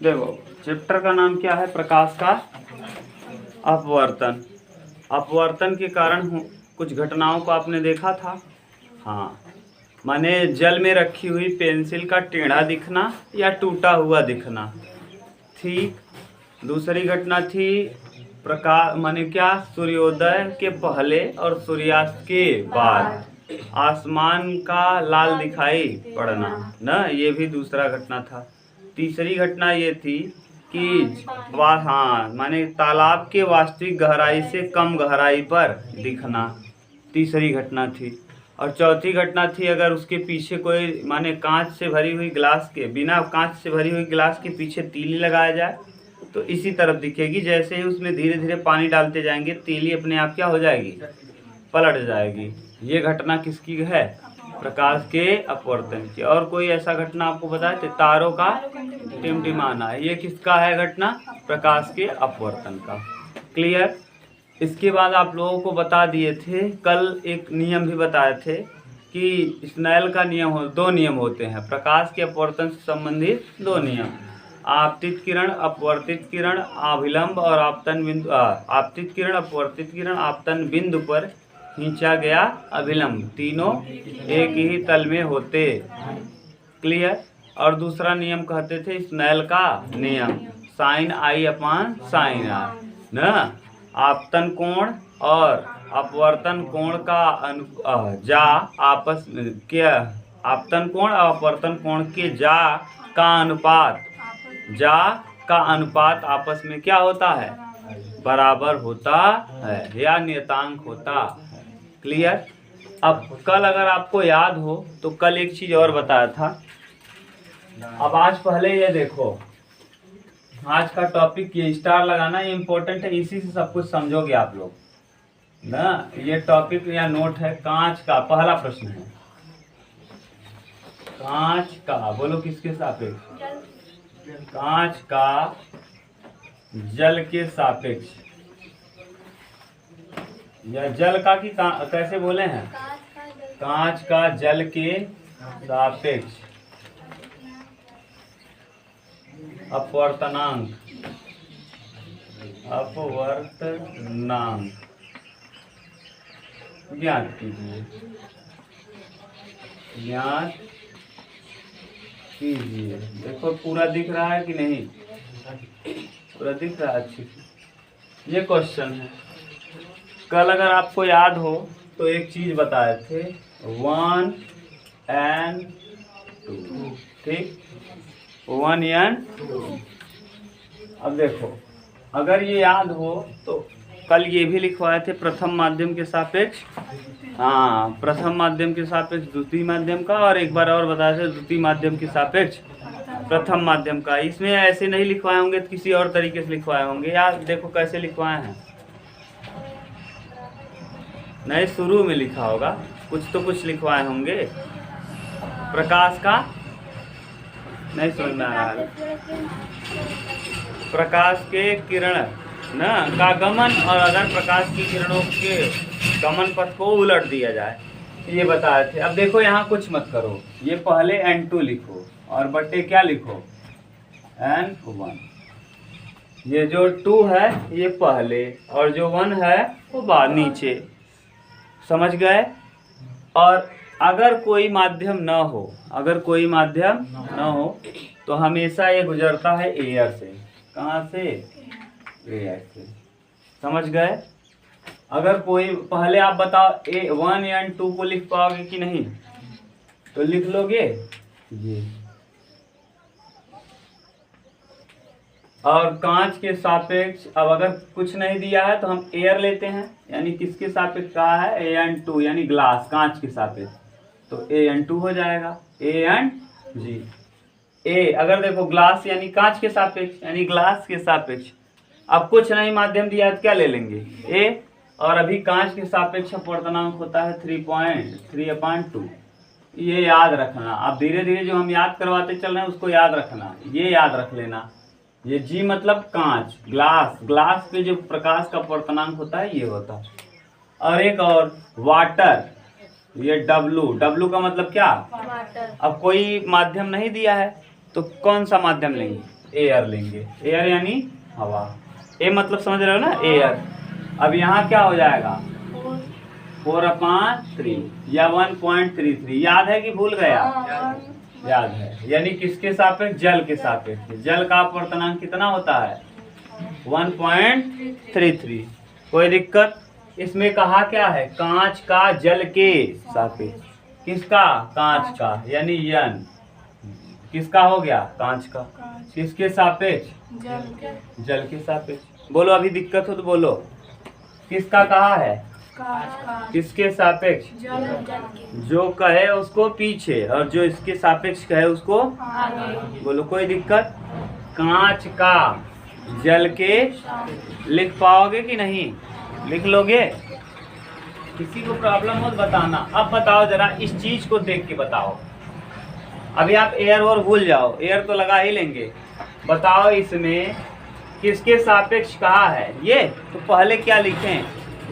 देखो चैप्टर का नाम क्या है? प्रकाश का अपवर्तन। अपवर्तन के कारण कुछ घटनाओं को आपने देखा था। हाँ, माने जल में रखी हुई पेंसिल का टेढ़ा दिखना या टूटा हुआ दिखना। ठीक। दूसरी घटना थी प्रकाश माने क्या? सूर्योदय के पहले और सूर्यास्त के बाद आसमान का लाल दिखाई पड़ना ना, ये भी दूसरा घटना था। तीसरी घटना ये थी कि हाँ माने तालाब के वास्तविक गहराई से कम गहराई पर दिखना, तीसरी घटना थी। और चौथी घटना थी अगर उसके पीछे कोई माने कांच से भरी हुई गिलास के, बिना कांच से भरी हुई गिलास के पीछे तीली लगाया जाए तो इसी तरफ दिखेगी। जैसे ही उसमें धीरे धीरे पानी डालते जाएंगे तीली अपने आप क्या हो जाएगी? पलट जाएगी। ये घटना किसकी है? प्रकाश के अपवर्तन की। और कोई ऐसा घटना आपको बताए थे? तारों का टिमटिमाना, ये किसका है घटना? प्रकाश के अपवर्तन का। क्लियर? इसके बाद आप लोगों को बता दिए थे, कल एक नियम भी बताए थे कि स्नेल का नियम दो नियम होते हैं प्रकाश के अपवर्तन से संबंधित, दो नियम। आपतित किरण, अपवर्तित किरण, अभिलंब और आपतन बिंदु। आपतित किरण, अपवर्तित किरण, आपतन बिंदु पर खींचा गया अभिलंब, तीनों एक ही तल में होते। क्लियर? और दूसरा नियम कहते थे स्नेल का नियम, sine i upon sine r ना। आपतन कोण और अपवर्तन कोण का जा आपस के, आपतन कोण और अपवर्तन कोण के जा का अनुपात आपस में क्या होता है? बराबर होता है या नियतांक होता है। क्लियर? अब कल अगर आपको याद हो तो कल एक चीज और बताया था। अब आज पहले ये देखो, आज का टॉपिक ये स्टार लगाना ये इम्पोर्टेंट है, इसी से सब कुछ समझोगे आप लोग ना। ये टॉपिक या नोट है कांच का। पहला प्रश्न है कांच का, बोलो किसके सापेक्ष? कांच का जल के सापेक्ष, या जल का कि कैसे बोले हैं? कांच का जल के सापेक्ष अपवर्तनांक, ज्ञात कीजिए, ज्ञात कीजिए। देखो पूरा दिख रहा है कि नहीं? पूरा दिख रहा है अच्छे से। ये क्वेश्चन है। कल अगर आपको याद हो तो एक चीज बताए थे 1 and 2, ठीक? 1 and 2। अब देखो अगर ये याद हो तो कल ये भी लिखवाए थे प्रथम माध्यम के सापेक्ष, हाँ प्रथम माध्यम के सापेक्ष द्वितीय माध्यम का, और एक बार और बताया था द्वितीय माध्यम के सापेक्ष प्रथम माध्यम का। इसमें ऐसे नहीं लिखवाए होंगे तो किसी और तरीके से लिखवाए होंगे। यार देखो कैसे लिखवाए हैं, नहीं शुरू में लिखा होगा, कुछ तो कुछ लिखवाए होंगे। प्रकाश का नहीं समझ में आ रहा है। प्रकाश के किरण ना का गमन, और अगर प्रकाश की किरणों के गमन पथ को उलट दिया जाए, ये बताए थे। अब देखो यहाँ कुछ मत करो, ये पहले n2 लिखो और बटे क्या लिखो? n1। ये जो 2 है ये पहले और जो 1 है वो बाद नीचे। समझ गए? और अगर कोई माध्यम न हो, अगर कोई माध्यम न हो तो हमेशा ये गुजरता है एयर से। कहाँ से? एयर से। समझ गए? अगर कोई पहले आप बताओ 1 या 2 को लिख पाओगे कि नहीं? तो लिख लोगे ये। और कांच के सापेक्ष, अब अगर कुछ नहीं दिया है तो हम एयर लेते हैं, यानी किसके सापेक्ष कहा है? An2 यानी ग्लास, कांच के सापेक्ष, तो An2 हो जाएगा। An ए अगर देखो ग्लास यानी कांच के सापेक्ष यानी ग्लास के सापेक्ष। अब कुछ नहीं माध्यम दिया है तो क्या ले लेंगे? ए। और अभी कांच के सापेक्ष अपवर्तनांक होता है 3.3/2। ये याद रखना। अब धीरे धीरे जो हम याद करवाते चल रहे हैं उसको याद रखना, ये याद रख लेना। ये जी मतलब कांच, ग्लास, ग्लास पे जो प्रकाश का अपवर्तनांक होता है ये होता है। और एक और वाटर, ये डब्लू, का मतलब क्या? वाटर। अब कोई माध्यम नहीं दिया है तो कौन सा माध्यम लेंगे? एयर लेंगे, एयर यानी हवा, ए मतलब समझ रहे हो ना, एयर। अब यहाँ क्या हो जाएगा 4/3 या 1.33, याद है कि भूल गया? याद है, यानी किसके सापेक्ष? जल के सापेक्ष। जल का अपवर्तनांक कितना होता है? 1.33। कोई दिक्कत? इसमें कहा क्या है? कांच का जल के सापेक्ष। किसका? कांच का, यानी n किसका हो गया? कांच का। किसके सापेक्ष? जल के सापेक्ष। बोलो, अभी दिक्कत हो तो बोलो। किसका कहा है? किसके सापेक्ष? जो कहे उसको पीछे और जो इसके सापेक्ष कहे उसको आगे। बोलो, कोई दिक्कत? कांच का जल के लिख पाओगे कि नहीं? लिख लोगे? किसी को प्रॉब्लम हो तो बताना। अब बताओ जरा, इस चीज को देख के बताओ। अभी आप एयर और भूल जाओ, एयर तो लगा ही लेंगे। बताओ इसमें किसके सापेक्ष कहा है? ये तो पहले क्या लिखें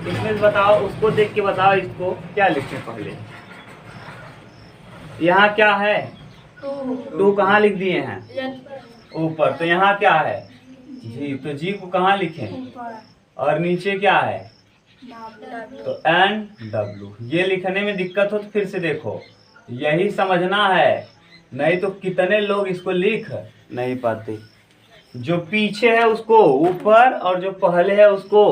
इसमें बताओ, उसको देख के बताओ इसको क्या लिखें पहले। यहाँ क्या है? 2 कहाँ लिख दिए हैं? ऊपर। तो यहाँ क्या है? जी, तो जी को कहाँ लिखें? और नीचे क्या है? तो NW। ये लिखने में दिक्कत हो तो फिर से देखो, यही समझना है, नहीं तो कितने लोग इसको लिख नहीं पाते। जो पीछे है उसको ऊपर और जो पहले है उसको,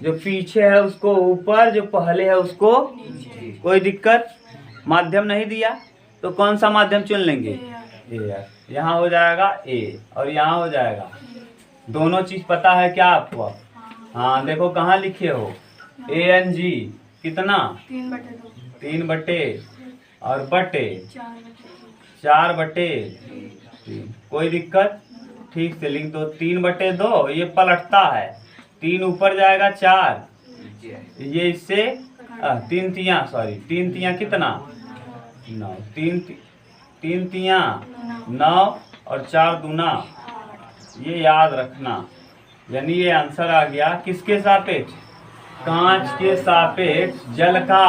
जो पीछे है उसको ऊपर, जो पहले है उसको। कोई दिक्कत? माध्यम नहीं दिया तो कौन सा माध्यम चुन लेंगे? ए। यहाँ हो जाएगा ए और यहाँ हो जाएगा। दोनों चीज पता है क्या आपको? हाँ, देखो कहाँ लिखे हो? ANG कितना? 3 बटे और बटे 4/3। कोई दिक्कत? ठीक से लिख दो। 3/2 ये पलटता है, 3 ऊपर जाएगा 4, ये इससे 3 तियां कितना? 9। 3 तियां 9 और 4 दूना, ये याद रखना। यानी ये आंसर आ गया किसके सापेक्ष? कांच के सापेक्ष जल का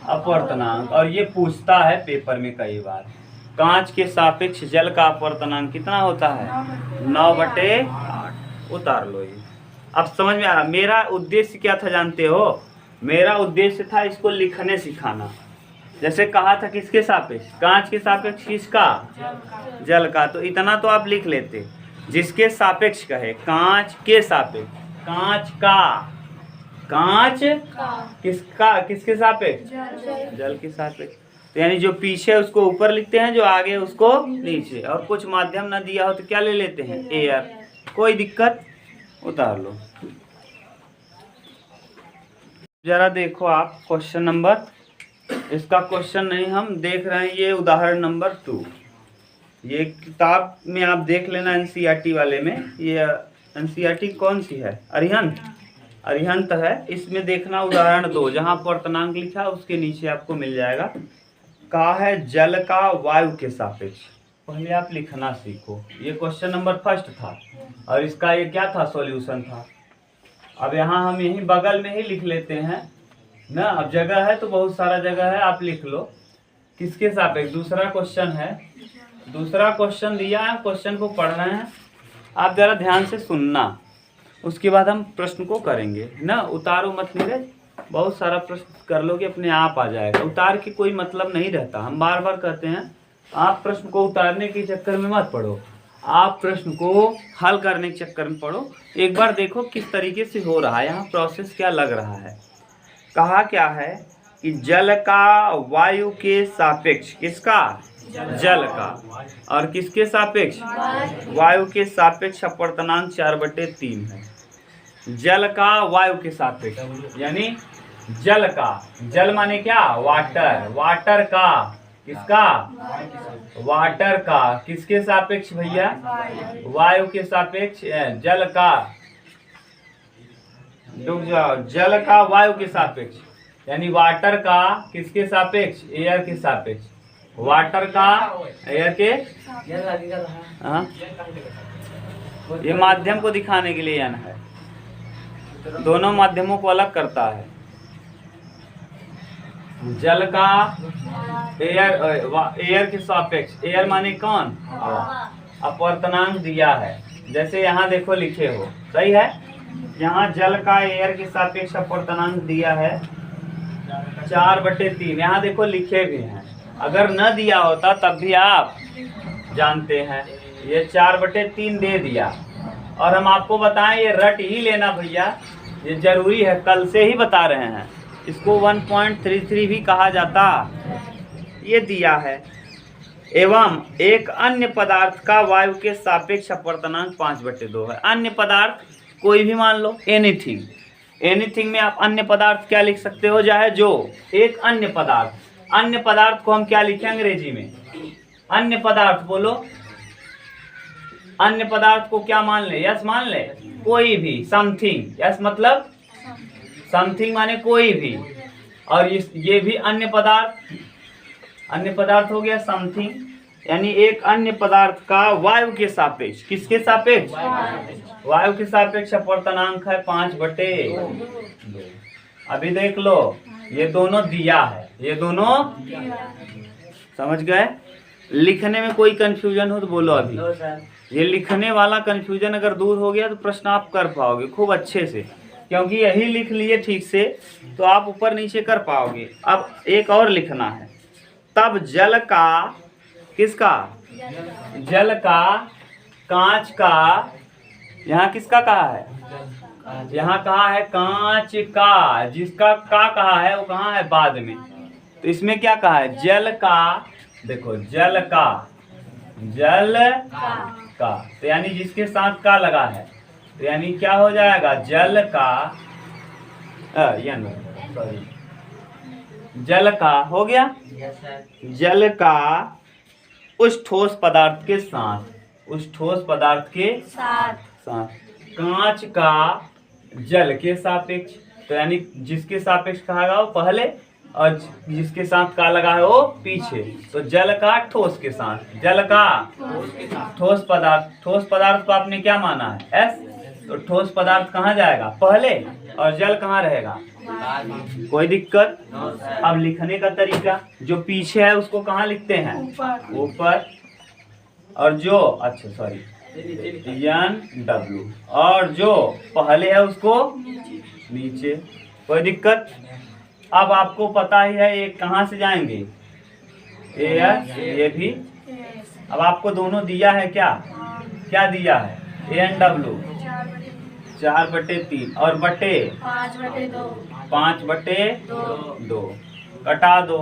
अपवर्तनांक। और ये पूछता है पेपर में कई बार, कांच के सापेक्ष जल का अपवर्तनांक कितना होता है? 9/8। उतार लो ये। अब समझ में आया मेरा उद्देश्य क्या था जानते हो? मेरा उद्देश्य था इसको लिखने सिखाना। जैसे कहा था किसके सापेक्ष? कांच के सापेक्ष किसका? जल का। तो इतना तो आप लिख लेते, जिसके सापेक्ष कहे, कांच के सापेक्ष, कांच का, कांच किसका? किसके सापेक्ष? जल के सापेक्ष। तो यानी जो पीछे उसको ऊपर लिखते हैं, जो आगे उसको नीचे। और कुछ माध्यम ना दिया हो तो क्या ले लेते हैं? एयर। कोई दिक्कत? उतार लो। जरा देखो आप क्वेश्चन नंबर, इसका क्वेश्चन नहीं हम देख रहे हैं, ये उदाहरण नंबर 2। ये किताब में आप देख लेना NCERT वाले में। ये NCERT कौन सी है? अरिहंत है। इसमें देखना उदाहरण 2, जहाँ अपवर्तनांक लिखा है उसके नीचे आपको मिल जाएगा। कहा है जल का वायु के सापेक्ष। पहले आप लिखना सीखो। ये क्वेश्चन नंबर 1 था और इसका ये क्या था? सॉल्यूशन था। अब यहाँ हम यहीं बगल में ही लिख लेते हैं ना, अब जगह है तो बहुत सारा जगह है, आप लिख लो किसके सापेक्ष। दूसरा क्वेश्चन है, दूसरा क्वेश्चन दिया है, क्वेश्चन को पढ़ रहे हैं आप, जरा ध्यान से सुनना, उसके बाद हम प्रश्न को करेंगे ना। उतारो मत नीरज, बहुत सारा प्रश्न कर लोगे अपने आप आ जाएगा। उतार के कोई मतलब नहीं रहता। हम बार बार कहते हैं आप प्रश्न को उतारने के चक्कर में मत पढ़ो, आप प्रश्न को हल करने के चक्कर में पढ़ो। एक बार देखो किस तरीके से हो रहा है, यहाँ प्रोसेस क्या लग रहा है। कहा क्या है कि जल का वायु के सापेक्ष, किसका? जल का। और किसके सापेक्ष? वायु के सापेक्ष अपवर्तनांक 4/3 है। जल का वायु के सापेक्ष, यानी जल का, जल माने क्या? वाटर। वाटर का किसका? वाटर का किसके सापेक्ष भैया? वायु के सापेक्ष। जल का, रुक जाओ, जल का वायु के सापेक्ष, यानी वाटर का किसके सापेक्ष? एयर के सापेक्ष। वाटर का एयर के, हाँ, ये माध्यम को दिखाने के लिए यानी है, दोनों माध्यमों को अलग करता है। जल का एयर के सापेक्ष, एयर माने कौन? हवा। अपवर्तनांक दिया है, जैसे यहाँ देखो लिखे हो, सही है। यहाँ जल का एयर के सापेक्ष अपवर्तनांक दिया है 4/3, यहाँ देखो लिखे भी हैं। अगर न दिया होता तब भी आप जानते हैं, ये 4/3 दे दिया। और हम आपको बताएं ये रट ही लेना भैया, ये जरूरी है, कल से ही बता रहे हैं। इसको 1.33 भी कहा जाता, ये दिया है। एवं एक अन्य पदार्थ का वायु के सापेक्ष अपवर्तनांक 5/2 है। अन्य पदार्थ कोई भी मान लो, एनीथिंग। एनीथिंग में आप अन्य पदार्थ क्या लिख सकते हो, चाहे जो एक अन्य पदार्थ। अन्य पदार्थ को हम क्या लिखें अंग्रेजी में? अन्य पदार्थ बोलो। अन्य पदार्थ को क्या मान ले? यस मान ले, कोई भी, समथिंग। यस मतलब समथिंग माने कोई भी। और ये भी अन्य पदार्थ, अन्य पदार्थ हो गया समथिंग, यानी एक अन्य पदार्थ का वायु के सापेक्ष, किसके सापेक्ष? वायु के सापेक्ष अपवर्तनांक है 5/2। अभी देख लो, ये दोनों दिया है, ये दोनों समझ गए। लिखने में कोई कंफ्यूजन हो तो बोलो अभी। ये लिखने वाला कंफ्यूजन अगर दूर हो गया तो प्रश्न आप कर पाओगे खूब अच्छे से, क्योंकि यही लिख लिए ठीक से तो आप ऊपर नीचे कर पाओगे। अब एक और लिखना है, तब जल का, किसका? जल का, कांच का, यहाँ किसका कहा है? यहाँ कहा है कांच का, जिसका का कहा है वो कहाँ है? बाद में। तो इसमें क्या कहा है? जल का, देखो जल का, जल का, तो यानी जिसके साथ का लगा है, तो यानी क्या हो जाएगा? जल का, सॉरी, जल का हो गया। जल का उस ठोस पदार्थ के साथ, उस ठोस पदार्थ के साथ कांच का जल के सापेक्ष, तो यानी जिसके सापेक्ष कहा गया वो पहले और जिसके साथ का लगा है वो पीछे। तो जल का ठोस के साथ, जल का ठोस पदार्थ। ठोस पदार्थ को आपने क्या माना है? एस। तो ठोस पदार्थ कहाँ जाएगा? पहले, और जल कहाँ रहेगा? कोई दिक्कत? अब लिखने का तरीका, जो पीछे है उसको कहाँ लिखते हैं? ऊपर। और जो, अच्छा सॉरी, NW, और जो पहले है उसको नीचे। कोई दिक्कत? अब आपको पता ही है ये कहाँ से जाएंगे? एयर, ये भी। अब आपको दोनों दिया है, क्या क्या दिया है? NW 4/3 और बटे 5/2, कटा दो।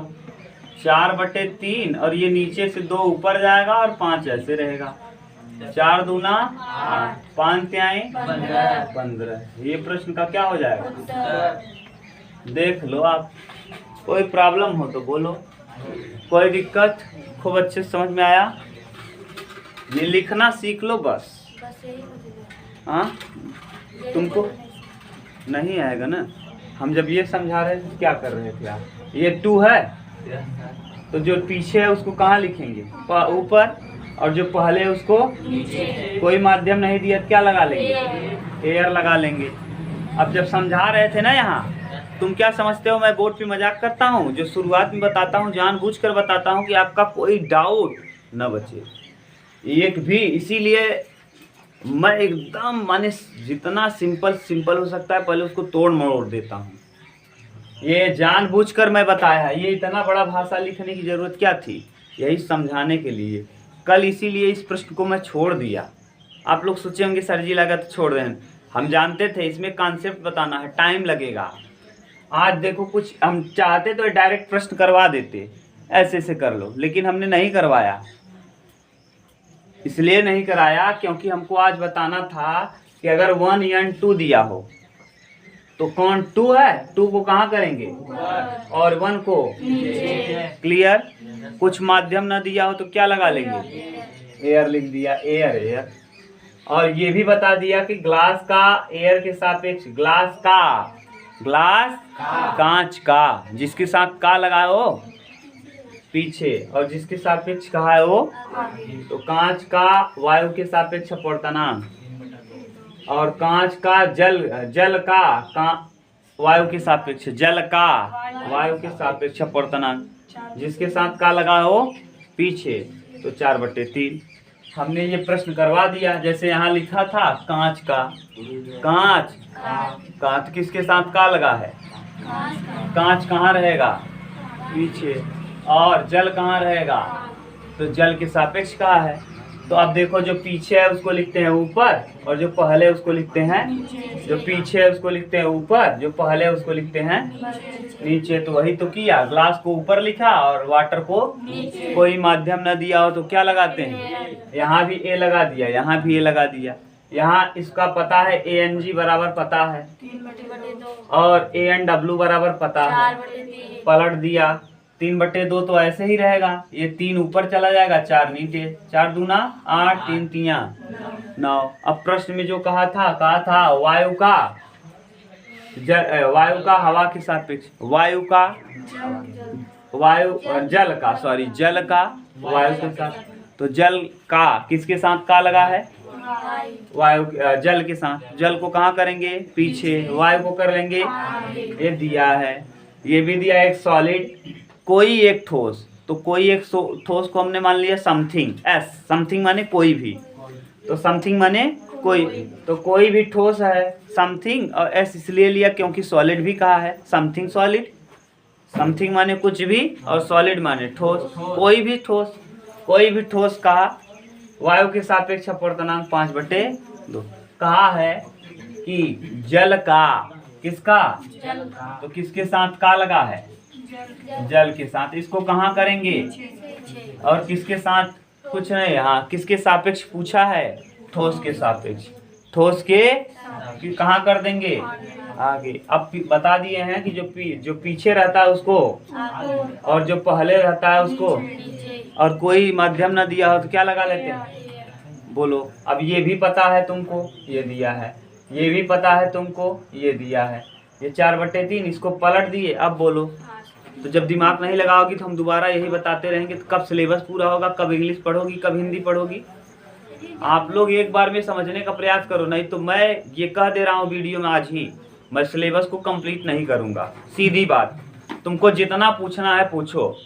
4/3 और ये नीचे से 2 ऊपर जाएगा और 5 ऐसे रहेगा। 4 दूना 5 त्याई 15। ये प्रश्न का क्या हो जाएगा? देख लो आप, कोई प्रॉब्लम हो तो बोलो, कोई दिक्कत? खूब अच्छे से समझ में आया? ये लिखना सीख लो बस। हाँ, तुमको नहीं आएगा ना? हम जब ये समझा रहे थे क्या कर रहे थे आप? ये 2 है तो जो पीछे है उसको कहाँ लिखेंगे? ऊपर, और जो पहले है उसको नीचे। कोई माध्यम नहीं दिया, क्या लगा लेंगे? एयर लगा लेंगे। अब जब समझा रहे थे ना यहाँ, तुम क्या समझते हो मैं बोर्ड पे मजाक करता हूँ? जो शुरुआत में बताता हूँ जानबूझकर बताता हूँ कि आपका कोई डाउट न बचे एक भी। इसीलिए मैं एकदम माने जितना सिंपल हो सकता है पहले उसको तोड़ मरोड़ देता हूँ। ये जानबूझकर मैं बताया है। ये इतना बड़ा भाषा लिखने की ज़रूरत क्या थी? यही समझाने के लिए। कल इसीलिए इस प्रश्न को मैं छोड़ दिया। आप लोग सोचे होंगे सर जी लगा तो छोड़ दें। हम जानते थे इसमें कॉन्सेप्ट बताना है, टाइम लगेगा। आज देखो कुछ हम चाहते तो डायरेक्ट प्रश्न करवा देते, ऐसे ऐसे कर लो, लेकिन हमने नहीं करवाया। इसलिए नहीं कराया क्योंकि हमको आज बताना था कि अगर 1 या 2 दिया हो तो कौन 2 है, 2 को कहाँ करेंगे और 1 को नीचे। क्लियर? कुछ माध्यम ना दिया हो तो क्या लगा लेंगे? एयर लिख दिया, एयर एयर। और ये भी बता दिया कि ग्लास का एयर के सापेक्ष, ग्लास कांच का, जिसके साथ का लगा है वो पीछे और जिसके सापेक्ष कहा है वो, तो कांच का वायु के सापेक्ष अपवर्तनांक, और कांच का जल का वायु के सापेक्ष, जल का वायु के सापेक्ष अपवर्तनांक, जिसके साथ का लगा हो पीछे, तो 4/3। हमने ये प्रश्न करवा दिया। जैसे यहाँ लिखा था कांच का, कांच कांच किसके साथ का लगा है? कांच कहाँ रहेगा? पीछे। और जल कहाँ रहेगा? तो जल के सापेक्ष कहाँ है? तो अब देखो, जो पीछे है उसको लिखते हैं ऊपर, और जो पहले उसको लिखते हैं, जो पीछे है उसको लिखते हैं ऊपर, जो पहले उसको लिखते हैं नीचे। तो वही तो किया, ग्लास को ऊपर लिखा और वाटर को कोई माध्यम न दिया हो तो क्या लगाते हैं? यहाँ भी ए लगा दिया, यहाँ भी ए लगा दिया। यहाँ इसका पता है ANG बराबर पता है, और ANW बराबर पता है, पलट दिया। 3/2 तो ऐसे ही रहेगा, ये 3 ऊपर चला जाएगा, 4 नीचे। 4 दूना 8, 3 तिया 9। अब प्रश्न में जो कहा था वायु का हवा के सापेक्ष, जल का वायु के साथ। तो जल का किसके साथ का लगा है? वायु, जल के साथ। जल को कहाँ करेंगे? पीछे। वायु को कर लेंगे, ये दिया है। ये भी दिया एक सॉलिड, कोई एक ठोस। तो कोई एक ठोस को हमने मान लिया समथिंग, समथिंग माने कोई भी। तो समथिंग माने कोई, तो कोई भी ठोस है समथिंग, और एस इसलिए लिया क्योंकि सॉलिड भी कहा है, समथिंग सॉलिड। समथिंग माने कुछ भी, और सॉलिड माने ठोस, कोई भी ठोस। कोई भी ठोस कहा, वायु के सापेक्ष अपवर्तनांक 5/2 कहा है कि जल का, किसका? तो किसके साथ का लगा है? जल के साथ। इसको कहाँ करेंगे? और किसके साथ? कुछ नहीं, हाँ किसके सापेक्ष पूछा है? ठोस के सापेक्ष। ठोस के कहाँ कर देंगे? आगे। अब बता दिए हैं कि जो पीछे रहता है उसको, और जो पहले रहता है उसको, और कोई माध्यम न दिया हो तो क्या लगा लेते हैं? बोलो। अब ये भी पता है तुमको, ये दिया है। ये भी पता है तुमको, ये दिया है। ये 4/3, इसको पलट दिए। अब बोलो। तो जब दिमाग नहीं लगाओगी तो हम दोबारा यही बताते रहेंगे। तो कब सिलेबस पूरा होगा? कब इंग्लिश पढ़ोगी? कब हिंदी पढ़ोगी? आप लोग एक बार में समझने का प्रयास करो, नहीं तो मैं ये कह दे रहा हूँ वीडियो में आज ही, मैं सिलेबस को कंप्लीट नहीं करूँगा। सीधी बात। तुमको जितना पूछना है पूछो,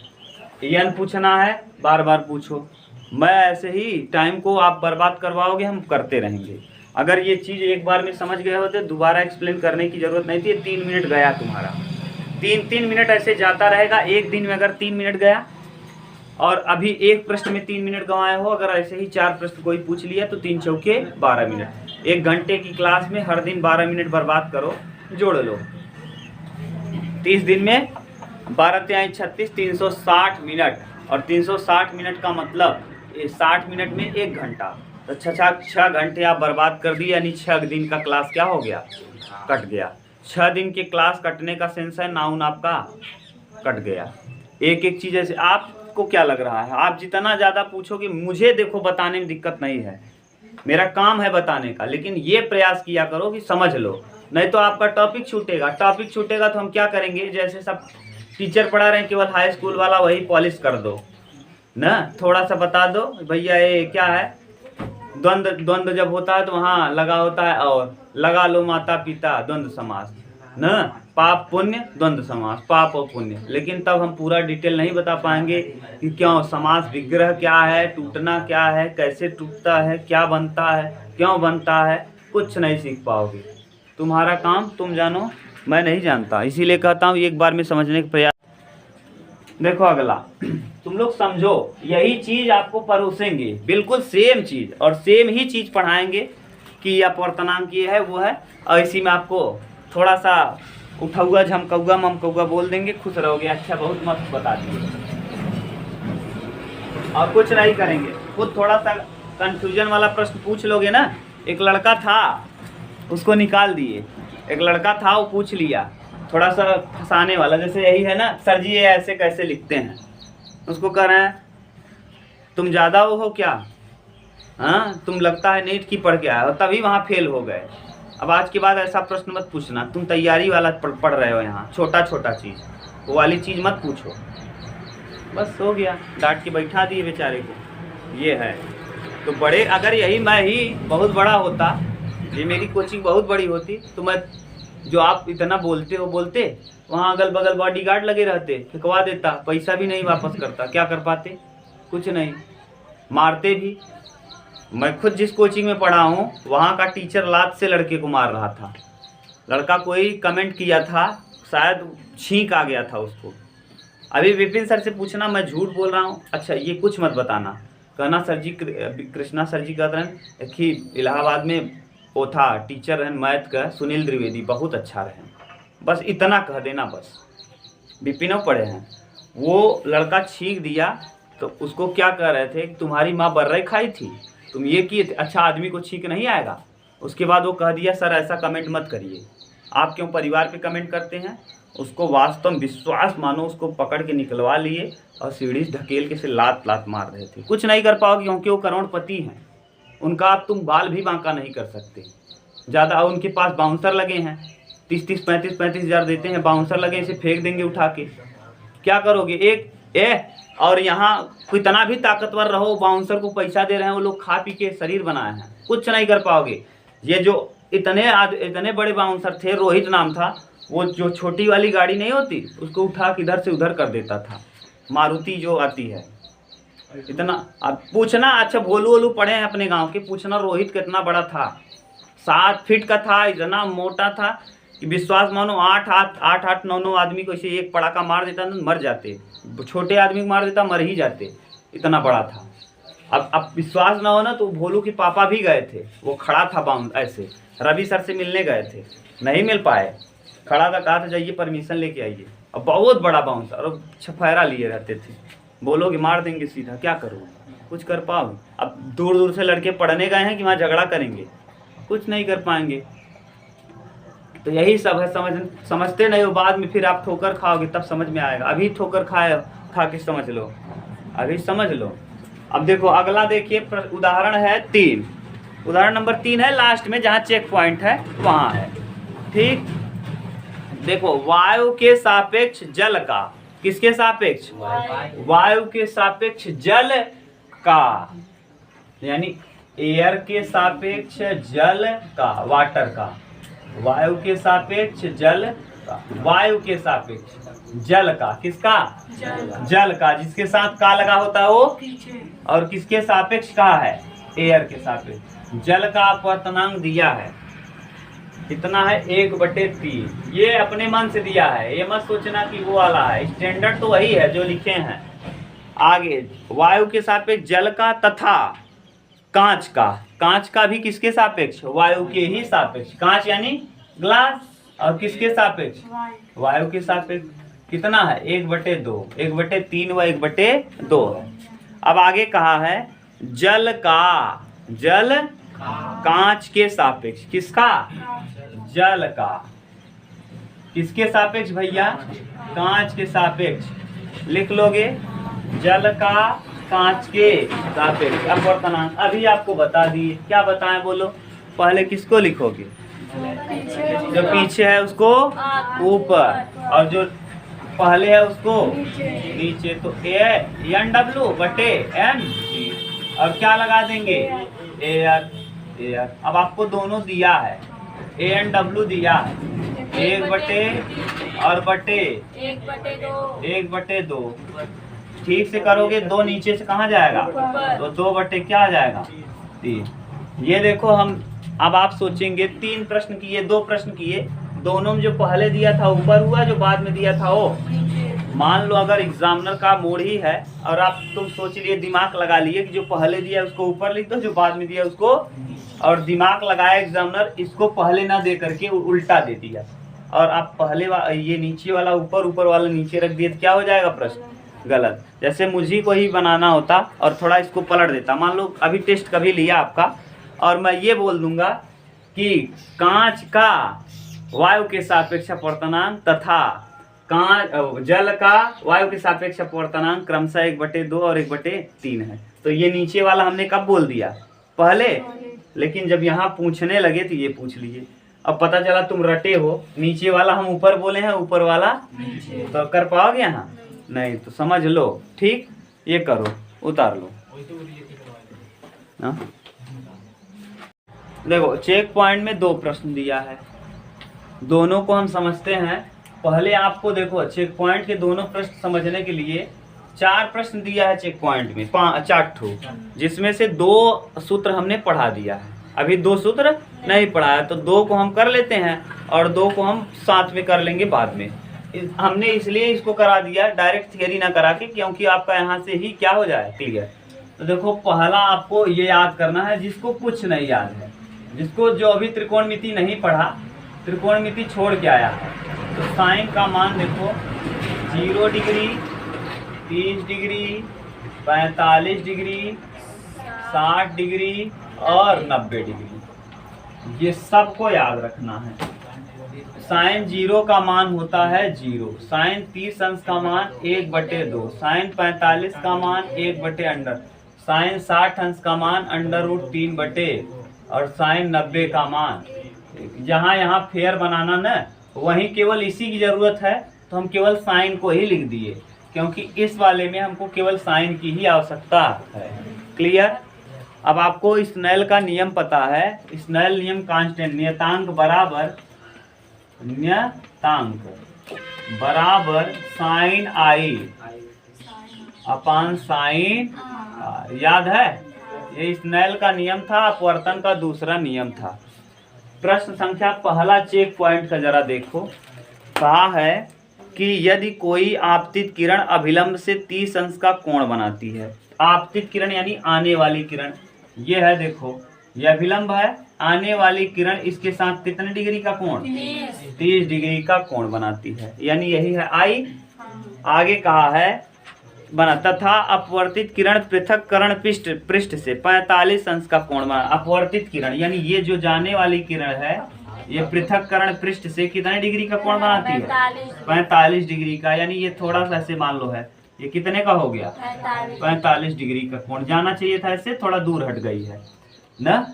यन पूछना है बार बार पूछो। मैं ऐसे ही टाइम को आप बर्बाद करवाओगे, हम करते रहेंगे। अगर ये चीज़ एक बार में समझ गए होते दोबारा एक्सप्लेन करने की ज़रूरत नहीं थी। 3 मिनट गया तुम्हारा, 3 मिनट ऐसे जाता रहेगा। एक दिन में अगर 3 मिनट गया, और अभी एक प्रश्न में 3 मिनट गंवाए हो, अगर ऐसे ही 4 प्रश्न कोई पूछ लिया तो 3 चौके 12 मिनट। 1 घंटे की क्लास में हर दिन 12 मिनट बर्बाद करो, जोड़ लो। 30 दिन में 12 तिहाई 36, 360 मिनट। और 360 मिनट का मतलब 60 मिनट में 1 घंटा। तो 6 घंटे आप बर्बाद कर दिए, यानी 6 दिन का क्लास क्या हो गया? कट गया। 6 दिन के क्लास कटने का सेंस है, नाउन आपका कट गया। एक एक चीज़ ऐसे। आपको क्या लग रहा है? आप जितना ज़्यादा पूछोगे, मुझे देखो बताने में दिक्कत नहीं है, मेरा काम है बताने का, लेकिन ये प्रयास किया करो कि समझ लो, नहीं तो आपका टॉपिक छूटेगा। टॉपिक छूटेगा तो हम क्या करेंगे? जैसे सब टीचर पढ़ा रहे हैं केवल हाई स्कूल वाला, वही पॉलिश कर दो ना, थोड़ा सा बता दो भैया ये क्या है। द्वंद्व जब होता है तो वहाँ लगा होता है, और लगा लो माता पिता, द्वंद्व समास न, पाप पुण्य द्वंद्व समास, पाप और पुण्य। लेकिन तब हम पूरा डिटेल नहीं बता पाएंगे कि क्यों समास विग्रह क्या है, टूटना क्या है, कैसे टूटता है, क्या बनता है, क्यों बनता है, कुछ नहीं सीख पाओगे। तुम्हारा काम तुम जानो, मैं नहीं जानता, इसीलिए कहता हूँ एक बार में समझने का प्रयास। देखो अगला, तुम लोग समझो, यही चीज़ आपको परोसेंगे, बिल्कुल सेम चीज़, और सेम ही चीज़ पढ़ाएंगे कि अपवर्तनांक ये है वो है, और इसी में आपको थोड़ा सा उठौगा झमकौगा ममकौगा बोल देंगे, खुश रहोगे। अच्छा बहुत मस्त बता दिए, और कुछ नहीं करेंगे। खुद थोड़ा सा कंफ्यूजन वाला प्रश्न पूछ लोगे ना। एक लड़का था, उसको निकाल दिए। एक लड़का था, वो पूछ लिया थोड़ा सा फंसाने वाला, जैसे यही है ना, सर जी ये ऐसे कैसे लिखते हैं। उसको कह रहे हैं तुम ज़्यादा वो हो क्या, हाँ तुम लगता है नीट की पढ़ के आए हो, तभी वहाँ फेल हो गए। अब आज के बाद ऐसा प्रश्न मत पूछना, तुम तैयारी वाला पढ़ रहे हो यहाँ, छोटा छोटा चीज़, वो वाली चीज़ मत पूछो। बस हो गया, डांट के बैठा दिए बेचारे को। ये है तो बड़े, अगर यही मैं ही बहुत बड़ा होता, ये मेरी कोचिंग बहुत बड़ी होती, तो मैं जो आप इतना बोलते हो बोलते, वहाँ अगल बगल बॉडीगार्ड लगे रहते, फेंकवा देता, पैसा भी नहीं वापस करता। क्या कर पाते? कुछ नहीं, मारते भी, मैं खुद जिस कोचिंग में पढ़ा हूँ वहाँ का टीचर लात से लड़के को मार रहा था। लड़का कोई कमेंट किया था, शायद छींक आ गया था उसको। अभी विपिन सर से पूछना मैं झूठ बोल रहा हूँ, अच्छा ये कुछ मत बताना, कहना सर जी कृष्णा सर जी कहते हैं कि इलाहाबाद में वो था टीचर है मैथ का सुनील द्विवेदी, बहुत अच्छा रहे, बस इतना कह देना। बस विपिनों पढ़े हैं। वो लड़का छींक दिया तो उसको क्या कह रहे थे कि तुम्हारी माँ बर्रे खाई थी, तुम ये किए थे, अच्छा आदमी को छींक नहीं आएगा। उसके बाद वो कह दिया सर ऐसा कमेंट मत करिए, आप क्यों परिवार पे कमेंट करते हैं। उसको वास्तव में विश्वास मानो, उसको पकड़ के निकलवा लिए और सीढ़ी से ढकेल के से लात मार रहे थे। कुछ नहीं कर पाओगे क्योंकि वो करोड़पति हैं, उनका आप तुम बाल भी बांका नहीं कर सकते। ज़्यादा उनके पास बाउंसर लगे हैं, 30-30, 35-35 हज़ार देते हैं, बाउंसर लगे, इसे फेंक देंगे उठा के, क्या करोगे। और यहाँ कितना भी ताकतवर रहो, बाउंसर को पैसा दे रहे हैं, वो लोग खा पी के शरीर बनाए हैं, कुछ नहीं कर पाओगे। ये जो इतने बड़े बाउंसर थे, रोहित नाम था, वो जो छोटी वाली गाड़ी नहीं होती उसको उठा के इधर से उधर कर देता था, मारुति जो आती है। इतना अब पूछना, अच्छा भोलू वोलू पढ़े हैं अपने गांव के, पूछना रोहित कितना बड़ा था, 7 फीट का था, इतना मोटा था कि विश्वास मानो 8-9 आदमी को इसे एक पड़ाका मार देता तो मर जाते, छोटे आदमी को मार देता मर ही जाते, इतना बड़ा था। अब विश्वास ना हो ना तो भोलू के पापा भी गए थे, वो खड़ा था बाउंड ऐसे, रवि सर से मिलने गए थे, नहीं मिल पाए, खड़ा था, कहा था जाइए परमिशन लेके आइए। अब बहुत बड़ा बाउंसर और छफेरा लिए रहते थे, बोलोगे मार देंगे सीधा, क्या करो, कुछ कर पाओ। अब दूर दूर से लड़के पढ़ने गए हैं कि वहाँ झगड़ा करेंगे, कुछ नहीं कर पाएंगे। तो यही सब है, समझते नहीं हो, बाद में फिर आप ठोकर खाओगे तब समझ में आएगा। अभी ठोकर खा के समझ लो, अभी समझ लो। अब देखो अगला देखिए, उदाहरण है 3, उदाहरण नंबर 3 है लास्ट में, जहाँ चेक पॉइंट है वहाँ है। ठीक, देखो वायु के सापेक्ष जल का, किसके सापेक्ष, वायु के सापेक्ष जल का, यानी एयर के सापेक्ष जल का, वाटर का, वायु के सापेक्ष जल का, वायु के सापेक्ष जल का, किसका, जल का, जिसके साथ का लगा होता है वो, और किसके सापेक्ष का है, एयर के सापेक्ष। जल का अपवर्तनांक दिया है, कितना है, 1/3। ये अपने मन से दिया है, ये मत सोचना कि वो वाला है, स्टैंडर्ड तो वही है जो लिखे हैं। आगे वायु के सापेक्ष जल का तथा कांच का, कांच का भी किसके सापेक्ष, वायु के ही सापेक्ष, कांच यानी ग्लास, और किसके सापेक्ष, वायु के सापेक्ष। कितना है, 1/2, 1/3 व 1/2 है। अब आगे कहा है जल का, जल कांच के सापेक्ष, किसका, जल का, किसके सापेक्ष भैया, कांच के सापेक्ष। लिख लोगे जल का कांच के सापेक्ष अपवर्तनांक। अभी आपको बता दिए, क्या बताएं बोलो, पहले किसको लिखोगे, जो पीछे है उसको ऊपर, और जो पहले है उसको नीचे। तो NW/M, और क्या लगा देंगे, एयर, एयर। अब आपको दोनों दिया है, ANW दिया है, 1/2। ठीक से करोगे, 2 नीचे से कहाँ जाएगा, तो 2 क्या आ जाएगा, 3। ये देखो हम, अब आप सोचेंगे 3 प्रश्न किए, 2 प्रश्न किए, दोनों में जो पहले दिया था ऊपर हुआ, जो बाद में दिया था वो। मान लो अगर एग्जामिनर का मूड ही है और आप तुम सोच लिए, दिमाग लगा लिए कि जो पहले दिया उसको ऊपर लिख दो, जो बाद में दिया उसको, और दिमाग लगाया एग्जामिनर इसको पहले ना दे करके उल्टा दे दिया, और आप पहले ये नीचे वाला ऊपर, ऊपर वाला नीचे रख दिए, तो क्या हो जाएगा प्रश्न, गलत। जैसे मुझे को ही बनाना होता और थोड़ा इसको पलट देता, मान लो अभी टेस्ट कभी लिया आपका, और मैं ये बोल दूंगा कि कांच का वायु के सापेक्ष अपवर्तनांक तथा जल का वायु के सापेक्ष अपवर्तनांक क्रमशः 1/2 और 1/3 है। तो ये नीचे वाला हमने कब बोल दिया, पहले, लेकिन जब यहाँ पूछने लगे तो ये पूछ लिए। अब पता चला तुम रटे हो, नीचे वाला हम ऊपर बोले हैं, ऊपर वाला नीचे, तो कर पाओगे यहाँ नहीं, तो समझ लो। ठीक, ये करो, उतार लो। देखो चेक पॉइंट में 2 प्रश्न दिया है, दोनों को हम समझते हैं। पहले आपको देखो चेक पॉइंट के दोनों प्रश्न समझने के लिए 4 प्रश्न दिया है चेक पॉइंट में, 4 ठो, जिसमें से 2 सूत्र हमने पढ़ा दिया है। अभी 2 सूत्र नहीं पढ़ा है, तो 2 को हम कर लेते हैं और 2 को हम साथ में कर लेंगे बाद में। हमने इसलिए इसको करा दिया डायरेक्ट थियरी ना करा के, क्योंकि आपका यहाँ से ही क्या हो जाए क्लियर। तो देखो पहला आपको ये याद करना है, जिसको कुछ नहीं याद है, जिसको जो अभी त्रिकोणमिति नहीं पढ़ा, त्रिकोणमिति छोड़ के आया है, तो साइन का मान देखो 0 डिग्री, 30 डिग्री, 45 डिग्री, 60 डिग्री और 90 डिग्री, ये सबको याद रखना है। साइन 0 का मान होता है 0, साइन 30 अंश का मान 1/2, साइन 45 का मान 1/अंडर, साइन 60 अंश का मान √3/, और साइन 90 का मान, जहाँ यहाँ फेयर बनाना ना, वहीं केवल इसी की जरूरत है, तो हम केवल साइन को ही लिख दिए, क्योंकि इस वाले में हमको केवल साइन की ही आवश्यकता है। क्लियर। अब आपको स्नेल का नियम पता है, स्नेल नियम कांस्टेंट, नियतांक बराबर साइन आई अपान साइन, याद है? ये स्नेल का नियम था, अपवर्तन का दूसरा नियम था। प्रश्न संख्या पहला चेक पॉइंट का जरा देखो। कहा है कि यदि कोई आपतित किरण अभिलंब से 30 अंश का कोण बनाती है। आपतित किरण यानी आने वाली किरण, ये है देखो, ये अभिलंब है, आने वाली किरण इसके साथ कितने डिग्री का कोण? 30 डिग्री का कोण बनाती है, यानी यही है आई। आगे कहा है बना तथा अपवर्तित किरण पृथक्करण पृष्ठ से 45 अंश का कोण बना। अपवर्तित किरण यानी ये जो जाने वाली किरण है, ये पृथक्करण पृष्ठ से कितने डिग्री का कोण बनाती है? 45 डिग्री का, यानी ये थोड़ा सा ऐसे मान लो है, ये कितने का हो गया? 45 डिग्री का कोण। जाना चाहिए था इससे, थोड़ा दूर हट गई है ना।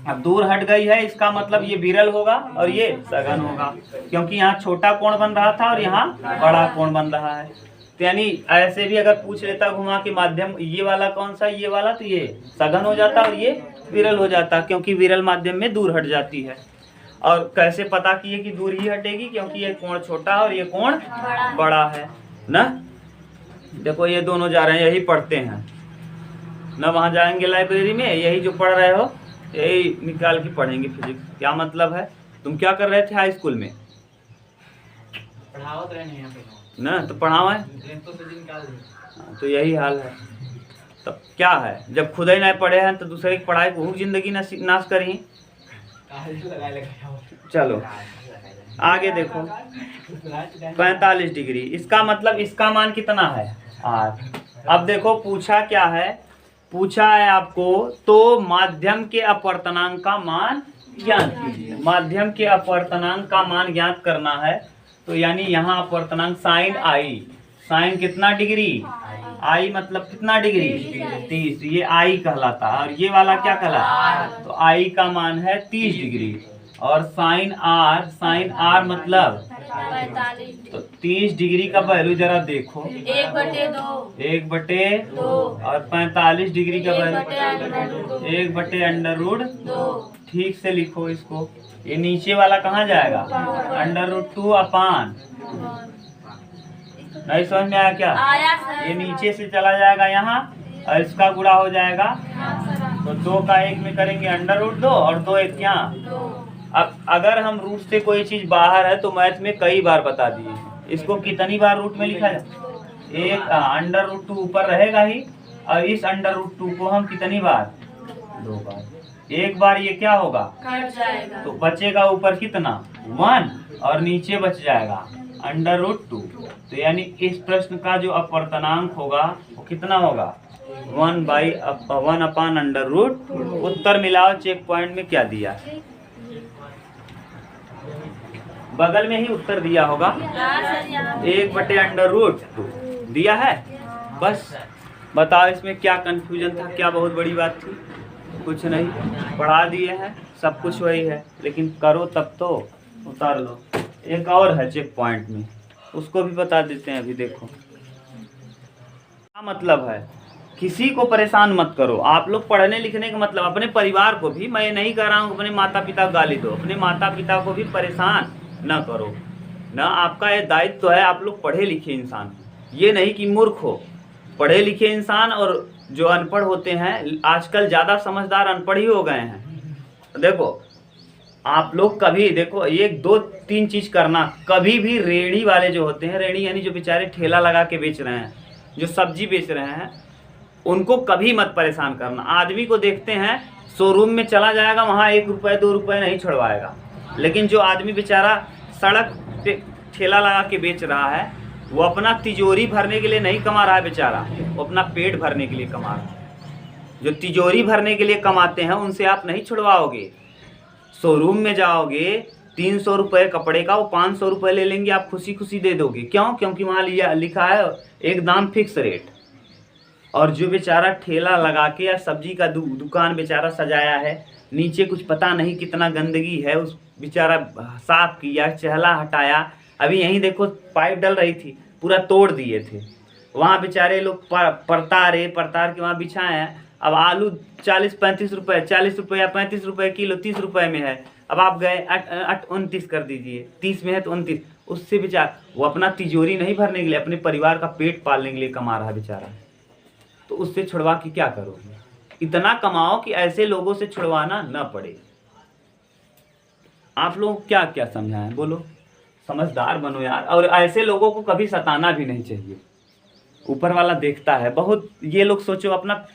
अब दूर हट गई है, इसका मतलब ये विरल होगा और ये सघन होगा, क्योंकि यहाँ छोटा कोण बन रहा था और यहाँ बड़ा कोण बन रहा है। तो यानी ऐसे भी अगर पूछ लेता घुमा के माध्यम ये वाला कौन सा, ये वाला, तो ये सघन हो जाता और ये विरल हो जाता, क्योंकि विरल माध्यम में दूर हट जाती है। और कैसे पता किए कि दूर ही हटेगी? क्योंकि ये कोण छोटा है और ये कोण बड़ा है ना। देखो ये दोनों जा रहे हैं, यही पढ़ते हैं ना, वहाँ जाएंगे लाइब्रेरी में, यही जो पढ़ रहे हो यही निकाल के पढ़ेंगे फिजिक्स। क्या मतलब है? तुम क्या कर रहे थे हाई स्कूल में? ना तो पढ़ावा है, तो यही हाल है। तब क्या है, जब खुद ही नहीं पढ़े हैं तो दूसरे की पढ़ाई को जिंदगी नाश करी। चलो आगे देखो, 45 डिग्री, इसका मतलब इसका मान कितना है? 8। अब देखो पूछा क्या है, पूछा है आपको तो माध्यम के अपवर्तनांक का मान ज्ञात कीजिए। माध्यम के अपवर्तनांक का मान ज्ञात करना है, तो यानी यहाँ अपवर्तनांक साइन आई, साइन कितना डिग्री? आई मतलब कितना डिग्री? 30, ये आई कहलाता है। और ये वाला क्या कहलाता? तो आई का मान है 30 डिग्री। और साइन आर मतलब 45, तो 30 डिग्री का वैल्यू जरा देखो, 1/2 और 45 डिग्री का वैल्यू 1/√2। ठीक से लिखो इसको। ये नीचे वाला कहाँ जाएगा? √2 अपान, नहीं समझ में आया क्या? ये नीचे से चला जाएगा यहाँ और इसका गुणा हो जाएगा, तो 2 का 1 में करेंगे √2 और 2 1 क्या? अब अगर हम रूट से कोई चीज बाहर है तो मैथ में कई बार बता दिए, इसको कितनी बार रूट में लिखा जाए? एक √2 ऊपर रहेगा ही, और इस √2 को हम कितनी बार? 2 बार। एक बार ये क्या होगा? कट जाएगा, तो बचेगा ऊपर कितना? 1, और नीचे बच जाएगा √2। तो यानी इस प्रश्न का जो अपवर्तनांक होगा वो कितना होगा? 1/1/√। उत्तर मिलाओ चेक पॉइंट में क्या दिया है, बगल में ही उत्तर दिया होगा, 1/√2 दिया है। बस बताओ इसमें क्या कंफ्यूजन था, क्या बहुत बड़ी बात थी? कुछ नहीं, पढ़ा दिए हैं, सब कुछ वही है, लेकिन करो तब तो, उतार लो। एक और है चेक पॉइंट में, उसको भी बता देते हैं। अभी देखो क्या मतलब है, किसी को परेशान मत करो। आप लोग पढ़ने लिखने का मतलब अपने परिवार को भी, मैं नहीं कह रहा हूँ अपने माता पिता को गाली दो, अपने माता पिता को भी परेशान ना करो ना। आपका ये दायित्व है, आप लोग पढ़े लिखे इंसान, ये नहीं कि मूर्ख हो। पढ़े लिखे इंसान और जो अनपढ़ होते हैं, आजकल ज़्यादा समझदार अनपढ़ ही हो गए हैं। देखो आप लोग कभी देखो, एक दो तीन चीज़ करना, कभी भी रेहड़ी वाले जो होते हैं, रेहड़ी यानी जो बेचारे ठेला लगा के बेच रहे हैं, जो सब्जी बेच रहे हैं, उनको कभी मत परेशान करना। आदमी को देखते हैं शोरूम में चला जाएगा, वहाँ 1 रुपये 2 रुपये नहीं छुड़वाएगा, लेकिन जो आदमी बेचारा सड़क पे ठेला लगा के बेच रहा है, वो अपना तिजोरी भरने के लिए नहीं कमा रहा है बेचारा, वो अपना पेट भरने के लिए कमा रहा है। जो तिजोरी भरने के लिए कमाते हैं उनसे आप नहीं छुड़वाओगे। शोरूम में जाओगे, 300 रुपये कपड़े का, वो 500 रुपये ले लेंगे, आप खुशी खुशी दे दोगे। क्यों? क्योंकि वहाँ लिखा है एकदम फिक्स रेट। और जो बेचारा ठेला लगा के या सब्जी का दुकान बेचारा सजाया है, नीचे कुछ पता नहीं कितना गंदगी है, उस बेचारा साफ किया, चहला हटाया। अभी यहीं देखो पाइप डल रही थी, पूरा तोड़ दिए थे। वहाँ बेचारे लोग परतार के वहाँ बिछाए हैं। अब आलू 40-35 रुपये, 40 रुपये या 35 रुपये किलो, 30 रुपये में है। अब आप गए 29 कर दीजिए, 30 में है तो 29। उससे बेचारा वो अपना तिजोरी नहीं भरने के लिए, अपने परिवार का पेट पालने के लिए कमा रहा है बेचारा। तो उससे छुड़वा के क्या करोगे? इतना कमाओ कि ऐसे लोगों से छुड़वाना न पड़े। आप लोग क्या क्या समझाएं, बोलो? समझदार बनो यार। और ऐसे लोगों को कभी सताना भी नहीं चाहिए। ऊपर वाला देखता है बहुत। ये लोग सोचो अपना,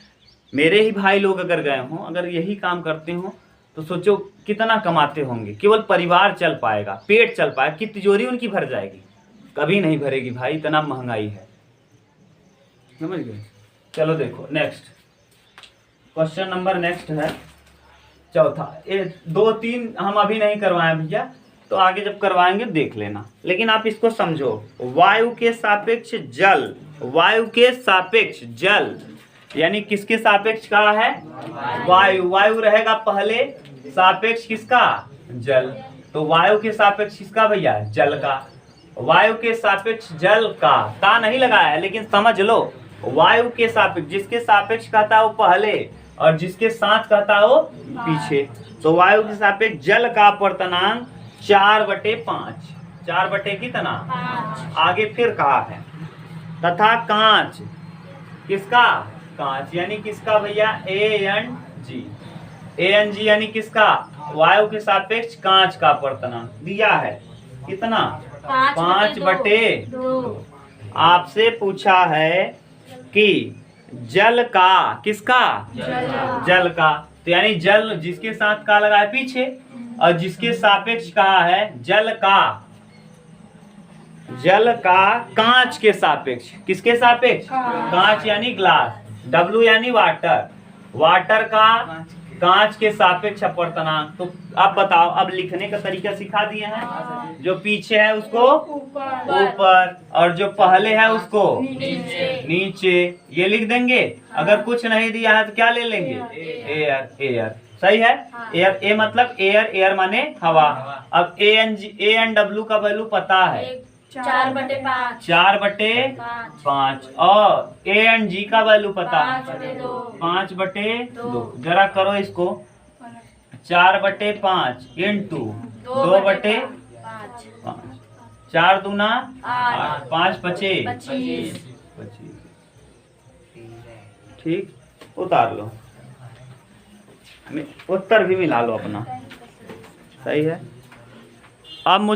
मेरे ही भाई लोग अगर गए हों, अगर यही काम करते हों, तो सोचो कितना कमाते होंगे। केवल परिवार चल पाएगा, पेट चल पाएगा, कि तिजोरी उनकी भर जाएगी? कभी नहीं भरेगी भाई, इतना महंगाई है। समझ गए? चलो देखो नेक्स्ट क्वेश्चन नंबर नेक्स्ट है चौथा। 2-3 हम अभी नहीं करवाएं भैया, तो आगे जब करवाएंगे देख लेना। लेकिन आप इसको समझो, वायु के सापेक्ष जल, वायु के सापेक्ष जल यानी किसके सापेक्ष का है? वायु। वायु रहेगा पहले, सापेक्ष किसका? जल। तो वायु के सापेक्ष किसका भैया? जल का। वायु के सापेक्ष जल का नहीं लगाया है, लेकिन समझ लो वायु के सापेक्ष, जिसके सापेक्ष कहता है वो पहले और जिसके साथ कहता है वो पीछे। तो वायु के सापेक्ष जल का अपवर्तनांक 4/5। 4 बटे कितना? 5। आगे फिर कहा है तथा कांच, किसका? कांच यानी किसका भैया? ANG। ANG यानी किसका? वायु के सापेक्ष कांच का अपवर्तनांक दिया है कितना? 5/2। आपसे पूछा है कि जल का, किसका? जल का। तो यानी जल जिसके साथ का लगा है पीछे, और जिसके सापेक्ष कहा है जल का, जल का कांच के सापेक्ष। किसके सापेक्ष? कांच यानी ग्लास, W यानी वाटर, वाटर का कांच के सापेक्ष अपवर्तनांक। तो अब बताओ, अब लिखने का तरीका सिखा दिए हैं। जो पीछे है उसको ऊपर और जो पहले है उसको नीचे। ये लिख देंगे। अगर कुछ नहीं दिया है तो क्या ले लेंगे? एयर। एयर सही है। एयर, ए मतलब एयर, एयर माने हवा। अब ANW का वैल्यू पता है 4/5। 4/5 और ANG का वैल्यू पता है 5/2। जरा करो इसको, 4/5 इंटू 2/5। 4 दूना 8, 5 पचे 25। ठीक, उतार लो, उत्तर भी मिला लो अपना। सही है। अब मुझे